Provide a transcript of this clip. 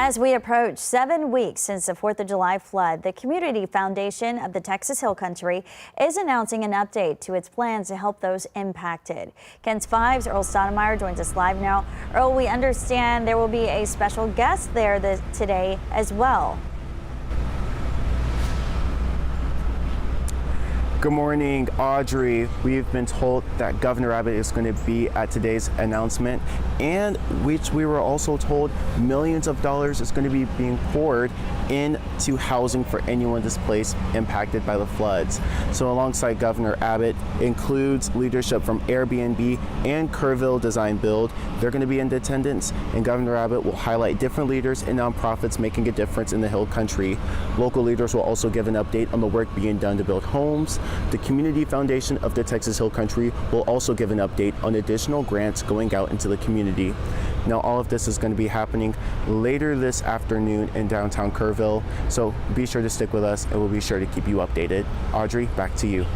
As we approach 7 weeks since the 4th of July flood, the Community Foundation of the Texas Hill Country is announcing an update to its plans to help those impacted. KENS 5's Earl Stoudemire joins us live now. Earl, we understand there will be a special guest there today as well. Good morning, Audrey. We've been told that Governor Abbott is going to be at today's announcement, and which we were also told millions of dollars is going to be being poured into housing for anyone displaced impacted by the floods. So alongside Governor Abbott includes leadership from Airbnb and Kerrville Design Build. They're going to be in attendance, and Governor Abbott will highlight different leaders and nonprofits making a difference in the Hill Country. Local leaders will also give an update on the work being done to build homes. The Community Foundation of the Texas Hill Country will also give an update on additional grants going out into the community. Now, all of this is going to be happening later this afternoon in downtown Kerrville, so be sure to stick with us and we'll be sure to keep you updated. Audrey, back to you.